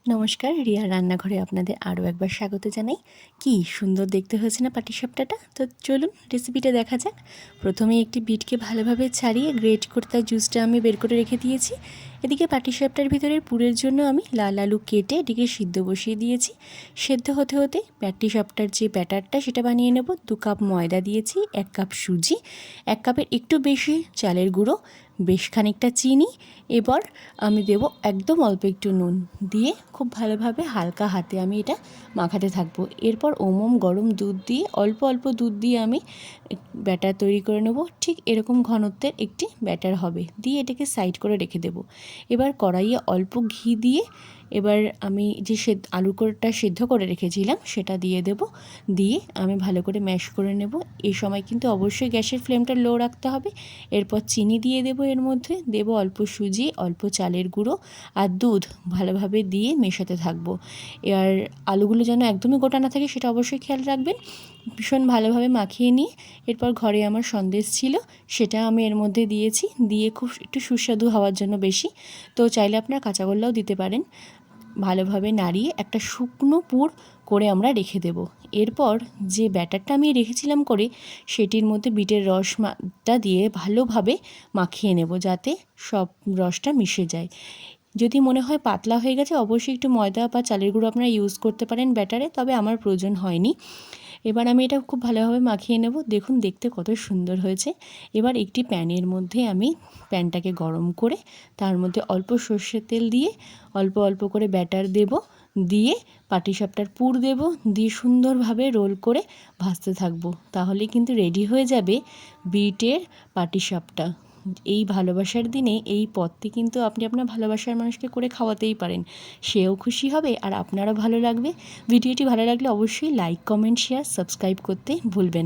নমস্কার, রিয়ার রান্নাঘরে আপনাদের আরও একবার স্বাগত জানাই। কি সুন্দর দেখতে হয়েছে না পাটিসাপটাটা। তো চলুন রেসিপিটা দেখা যাক। প্রথমে একটি বিটকে ভালোভাবে ছাড়িয়ে গ্রেট করে তার জুসটা আমি বের করে রেখে দিয়েছি। এদিকে পাটিসাপটার ভিতরের পুরের জন্য আমি লাল আলু কেটে এটিকে সিদ্ধ বসিয়ে দিয়েছি। সেদ্ধ হতে হতে পাটিসাপটার যে ব্যাটারটা সেটা বানিয়ে নেব। 2 কাপ ময়দা দিয়েছি, 1 কাপ সুজি, 1 কাপের একটু বেশি চালের গুঁড়ো, বেশ খানিকটা চিনি। এবার আমি দেব একদম অল্প একটু নুন দিয়ে খুব ভালোভাবে হালকা হাতে আমি এটা মাখাতে থাকবো। এরপর গরম দুধ দিয়ে অল্প অল্প দুধ দিয়ে আমি ব্যাটার তৈরি করে নেব। ঠিক এরকম ঘনত্বের একটি ব্যাটার হবে। দিয়ে এটাকে সাইড করে রেখে দেব। এবার কড়াইয়ে অল্প ঘি দিয়ে এবার আমি যে আলুটা সেদ্ধ করে রেখেছিলাম সেটা দিয়ে দেব। দিয়ে আমি ভালো করে ম্যাশ করে নেব। এই সময় কিন্তু অবশ্যই গ্যাসের ফ্লেমটা লো রাখতে হবে। এরপর চিনি দিয়ে দেব, এর মধ্যে দেব অল্প সুজি, অল্প চালের গুঁড়ো আর দুধ ভালোভাবে দিয়ে মেশাতে থাকবো। আর আলুগুলো যেন একদমই গোটা না থাকে সেটা অবশ্যই খেয়াল রাখবেন। ভীষণ ভালোভাবে মাখিয়ে নিয়ে এরপর ঘরে আমার সন্দেশ ছিল সেটা আমি এর মধ্যে দিয়েছি। দিয়ে খুব একটু সুস্বাদু হওয়ার জন্য বেশি, তো চাইলে আপনার কাঁচাগোল্লাও দিতে পারেন। ভালোভাবে নাড়িয়ে একটা শুকনো পুর করে আমরা রেখে দেব। এরপর যে ব্যাটারটা আমি রেখেছিলাম করে সেটির মধ্যে বিটের রসটা দিয়ে ভালোভাবে মাখিয়ে নেব যাতে সব রসটা মিশে যায়। যদি মনে হয় পাতলা হয়ে গেছে অবশ্যই একটু ময়দা বা চালের গুঁড়ো আপনারা ইউজ করতে পারেন ব্যাটারে, তবে আমার প্রয়োজন হয়নি। এবার আমি এটা খুব ভালোভাবে মাখিয়ে নেব। দেখুন দেখতে কত সুন্দর হয়েছে। এবার একটি প্যানের মধ্যে আমি প্যানটাকে গরম করে তার মধ্যে অল্প সর্ষের তেল দিয়ে অল্প অল্প করে ব্যাটার দেব, দিয়ে পাটিসাপটার পুর দেব, দিয়ে সুন্দরভাবে রোল করে ভাজতে থাকবো। তাহলে কিন্তু রেডি হয়ে যাবে বিটের পাটিসাপটা। এই ভালোবাসার দিনে এই পদটি কিন্তু আপনি আপনার ভালোবাসার মানুষকে করে খাওয়াতেই পারেন। সেও খুশি হবে আর আপনারও ভালো লাগবে। ভিডিওটি ভালো লাগলে অবশ্যই লাইক, কমেন্ট, শেয়ার, সাবস্ক্রাইব করতে ভুলবেন না।